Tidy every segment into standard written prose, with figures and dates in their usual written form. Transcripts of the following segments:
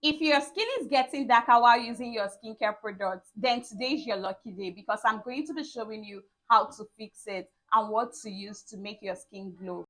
If your skin is getting darker while using your skincare products, then today is your lucky day because I'm going to be showing you how to fix it and what to use to make your skin glow.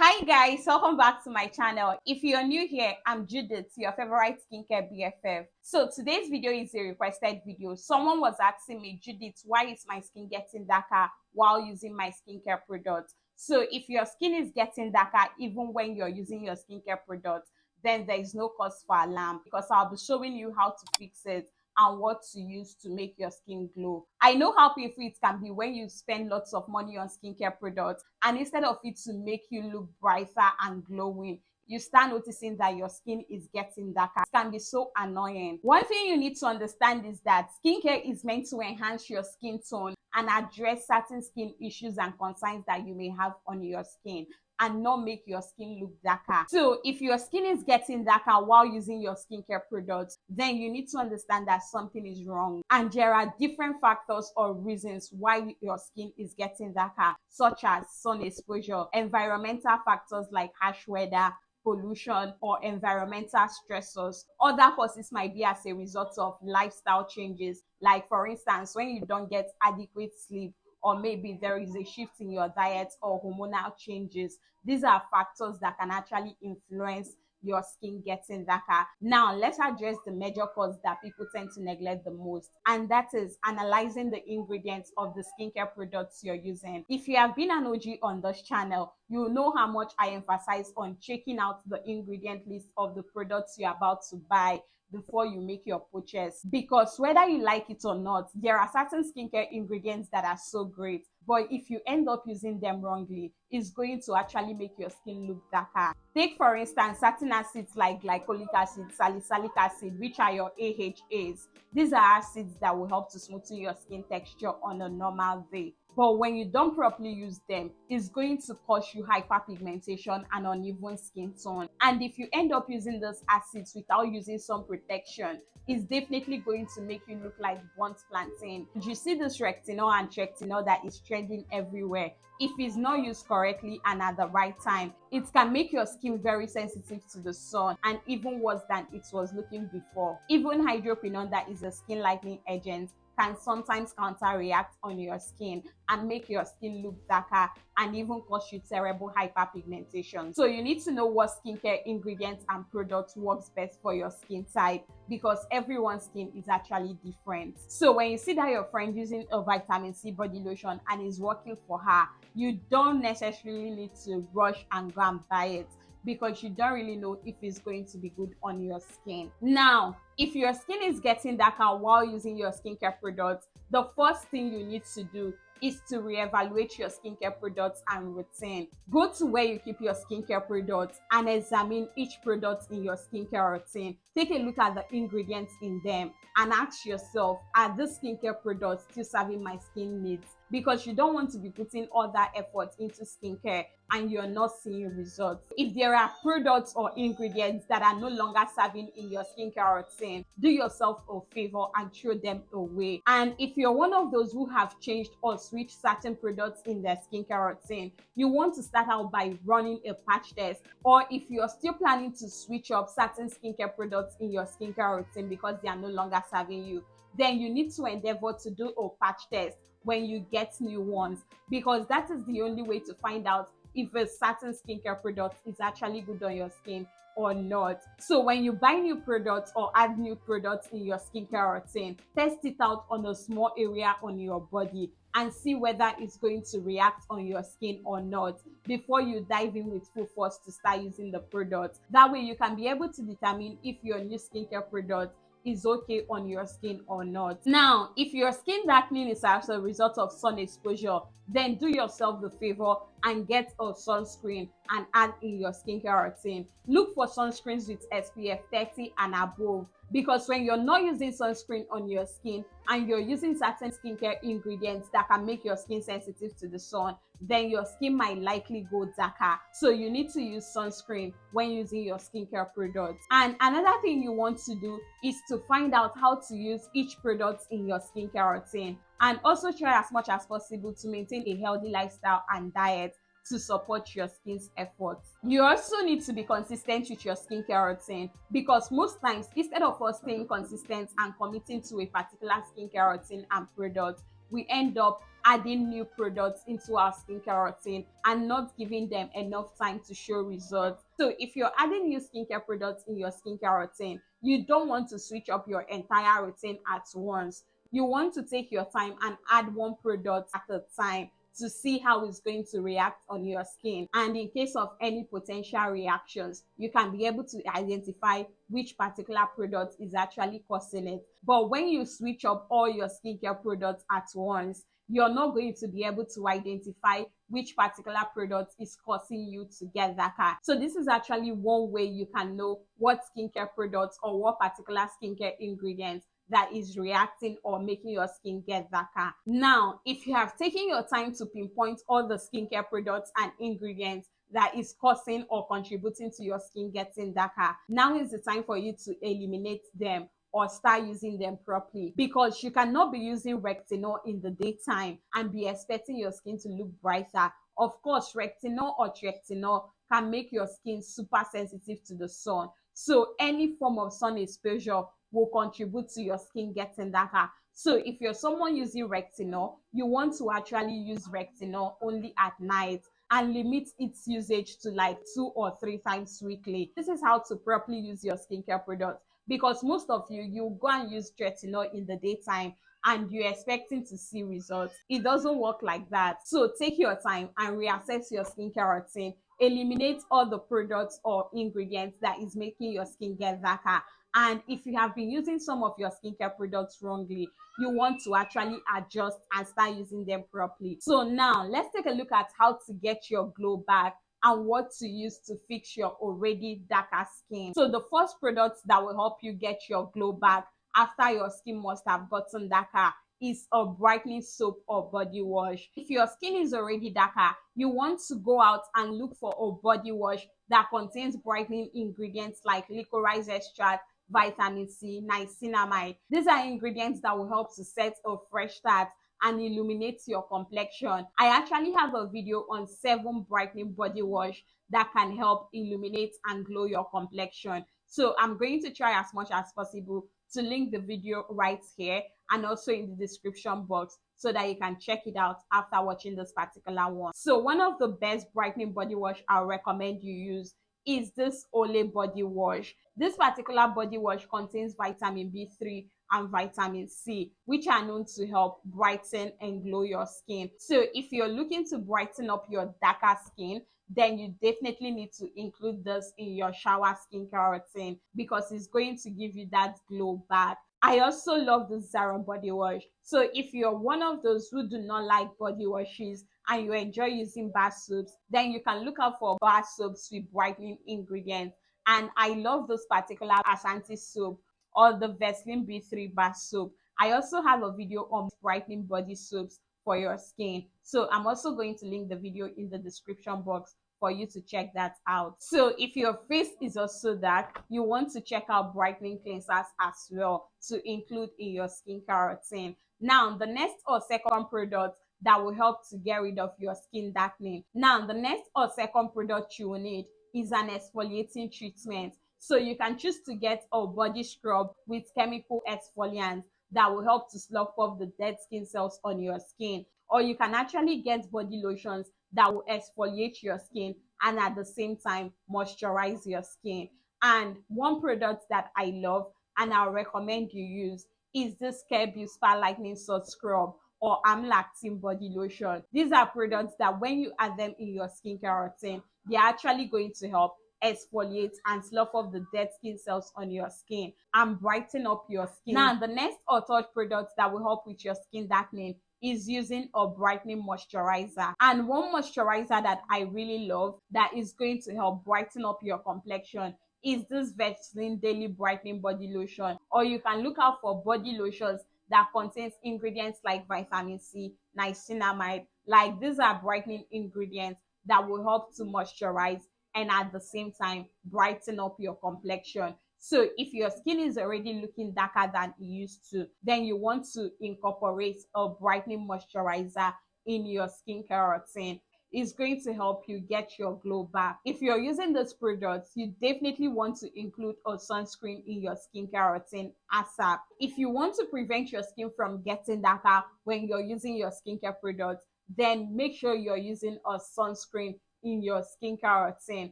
Hi guys, welcome back to my channel. If you're new here, I'm Judith, your favorite skincare BFF. So today's video is a requested video. Someone was asking me, Judith, why is my skin getting darker while using my skincare products? So if your skin is getting darker even when you're using your skincare products, then there is no cause for alarm because I'll be showing you how to fix it and what to use to make your skin glow. I know how painful it can be when you spend lots of money on skincare products and instead of it to make you look brighter and glowing, you start noticing that your skin is getting darker. It can be so annoying. One thing you need to understand is that skincare is meant to enhance your skin tone and address certain skin issues and concerns that you may have on your skin and not make your skin look darker. So if your skin is getting darker while using your skincare products, then you need to understand that something is wrong. And there are different factors or reasons why your skin is getting darker, such as sun exposure, environmental factors like harsh weather, pollution, or environmental stressors. Other causes might be as a result of lifestyle changes, like for instance, when you don't get adequate sleep, or maybe there is a shift in your diet or hormonal changes. These are factors that can actually influence your skin getting darker. Now, let's address the major cause that people tend to neglect the most, and that is analyzing the ingredients of the skincare products you're using. If you have been an OG on this channel, you know how much I emphasize on checking out the ingredient list of the products you're about to buy before you make your purchase, because whether you like it or not, there are certain skincare ingredients that are so great, but if you end up using them wrongly, it's going to actually make your skin look darker. Take for instance certain acids like glycolic acid, salicylic acid, which are your AHAs. These are acids that will help to smoothen your skin texture on a normal day, but when you don't properly use them, it's going to cause you hyperpigmentation and uneven skin tone. And if you end up using those acids without using some protection, it's definitely going to make you look like burnt plantain. You see this retinol and trectinol that is trending everywhere. If it's not used correctly and at the right time, it can make your skin very sensitive to the sun and even worse than it was looking before. Even hydroquinone, that is a skin lightening agent, can sometimes counter-react on your skin and make your skin look darker and even cause you terrible hyperpigmentation. So you need to know what skincare ingredients and products works best for your skin type, because everyone's skin is actually different. So when you see that your friend using a vitamin C body lotion and is working for her, you don't necessarily need to rush and go and buy it, because you don't really know if it's going to be good on your skin. Now, if your skin is getting darker while using your skincare products, the first thing you need to do is to reevaluate your skincare products and routine. Go to where you keep your skincare products and examine each product in your skincare routine. Take a look at the ingredients in them and ask yourself, are these skincare products still serving my skin needs? Because you don't want to be putting all that effort into skincare and you're not seeing results. If there are products or ingredients that are no longer serving in your skincare routine, do yourself a favor and throw them away. And if you're one of those who have changed or switched certain products in their skincare routine, you want to start out by running a patch test. Or if you're still planning to switch up certain skincare products in your skincare routine because they are no longer serving you, then you need to endeavor to do a patch test when you get new ones, because that is the only way to find out if a certain skincare product is actually good on your skin or not. So when you buy new products or add new products in your skincare routine, test it out on a small area on your body and see whether it's going to react on your skin or not before you dive in with full force to start using the product. That way you can be able to determine if your new skincare product is okay on your skin or not. Now, if your skin darkening is as a result of sun exposure, then do yourself the favor and get a sunscreen and add in your skincare routine. Look for sunscreens with SPF 30 and above, because when you're not using sunscreen on your skin and you're using certain skincare ingredients that can make your skin sensitive to the sun, then your skin might likely go darker. So you need to use sunscreen when using your skincare products. And another thing you want to do is to find out how to use each product in your skincare routine, and also try as much as possible to maintain a healthy lifestyle and diet to support your skin's efforts. You also need to be consistent with your skincare routine, because most times, instead of us staying consistent and committing to a particular skincare routine and product, we end up adding new products into our skincare routine and not giving them enough time to show results. So if you're adding new skincare products in your skincare routine, you don't want to switch up your entire routine at once. You want to take your time and add one product at a time to see how it's going to react on your skin. And in case of any potential reactions, you can be able to identify which particular product is actually causing it. But when you switch up all your skincare products at once, you're not going to be able to identify which particular product is causing you to get darker. So this is actually one way you can know what skincare products or what particular skincare ingredients that is reacting or making your skin get darker. Now, if you have taken your time to pinpoint all the skincare products and ingredients that is causing or contributing to your skin getting darker, now is the time for you to eliminate them or start using them properly, because you cannot be using retinol in the daytime and be expecting your skin to look brighter. Of course, retinol or tretinoin can make your skin super sensitive to the sun. So any form of sun exposure will contribute to your skin getting darker. So if you're someone using retinol, you want to actually use retinol only at night and limit its usage to like 2 or 3 times weekly. This is how to properly use your skincare products, because most of you go and use retinol in the daytime and you're expecting to see results. It doesn't work like that. So take your time and reassess your skincare routine. Eliminate all the products or ingredients that is making your skin get darker. And if you have been using some of your skincare products wrongly, you want to actually adjust and start using them properly. So now let's take a look at how to get your glow back and what to use to fix your already darker skin. So the first product that will help you get your glow back after your skin must have gotten darker is a brightening soap or body wash. If your skin is already darker, you want to go out and look for a body wash that contains brightening ingredients like licorice extract, vitamin C, niacinamide. These are ingredients that will help to set a fresh start and illuminate your complexion. I actually have a video on 7 brightening body wash that can help illuminate and glow your complexion. So I'm going to try as much as possible to link the video right here and also in the description box so that you can check it out after watching this particular one. So one of the best brightening body wash I'll recommend you use is this Olay body wash. This particular body wash contains vitamin B3 and vitamin C, which are known to help brighten and glow your skin. So if you're looking to brighten up your darker skin, then you definitely need to include this in your shower skincare routine, because it's going to give you that glow back. I also love the Zara body wash. So if you're one of those who do not like body washes and you enjoy using bar soaps, then you can look out for bar soaps with brightening ingredients. And I love this particular Ashanti soap or the Vaseline B3 bar soap. I also have a video on brightening body soaps for your skin. So I'm also going to link the video in the description box for you to check that out. So if your face is also dark, you want to check out brightening cleansers as well to include in your skincare routine. Now, the next or second product that will help to get rid of your skin darkening. Now, the next or second product you will need is an exfoliating treatment. So you can choose to get a body scrub with chemical exfoliants that will help to slough off the dead skin cells on your skin. Or you can actually get body lotions that will exfoliate your skin and at the same time moisturize your skin. And one product that I love and I'll recommend you use is this Care Beauty Spa Lightening Salt Scrub or Amlactin body lotion. These are products that when you add them in your skincare routine, they're actually going to help exfoliate and slough off the dead skin cells on your skin and brighten up your skin. Now, the next or third product that will help with your skin darkening is using a brightening moisturizer. And one moisturizer that I really love that is going to help brighten up your complexion is this Vaseline Daily Brightening Body Lotion, or you can look out for body lotions that contains ingredients like vitamin C, niacinamide. Like these are brightening ingredients that will help to moisturize and at the same time brighten up your complexion. So if your skin is already looking darker than it used to, then you want to incorporate a brightening moisturizer in your skincare routine. Is going to help you get your glow back. If you're using those products, you definitely want to include a sunscreen in your skincare routine ASAP. If you want to prevent your skin from getting darker when you're using your skincare products, then make sure you're using a sunscreen in your skincare routine.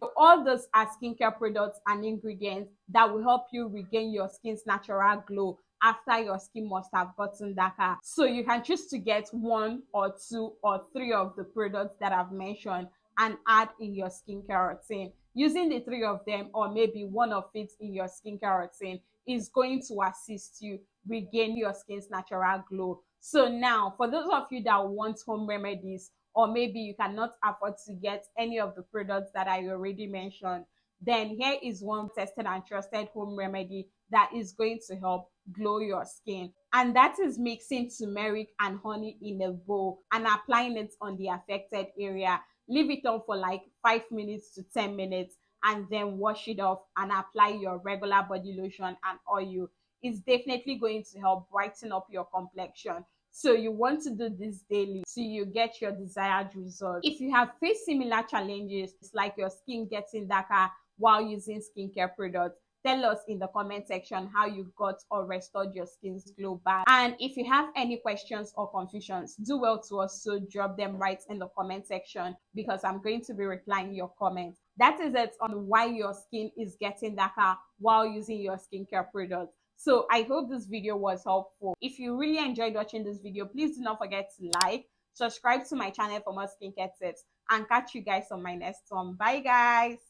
So all those are skincare products and ingredients that will help you regain your skin's natural glow after your skin must have gotten darker. So you can choose to get one or two or three of the products that I've mentioned and add in your skincare routine. Using the three of them or maybe one of it in your skincare routine is going to assist you regain your skin's natural glow. So now, for those of you that want home remedies, or maybe you cannot afford to get any of the products that I already mentioned, then here is one tested and trusted home remedy that is going to help glow your skin. And that is mixing turmeric and honey in a bowl and applying it on the affected area. Leave it on for like 5 minutes to 10 minutes and then wash it off and apply your regular body lotion and oil. It's definitely going to help brighten up your complexion. So you want to do this daily so you get your desired result. If you have faced similar challenges, like your skin getting darker while using skincare products, tell us in the comment section how you got or restored your skin's glow back. And if you have any questions or confusions, do well to also drop them right in the comment section because I'm going to be replying your comments. That is it on why your skin is getting darker while using your skincare products. So I hope this video was helpful. If you really enjoyed watching this video, please do not forget to like, subscribe to my channel for more skincare tips, and catch you guys on my next one. Bye guys.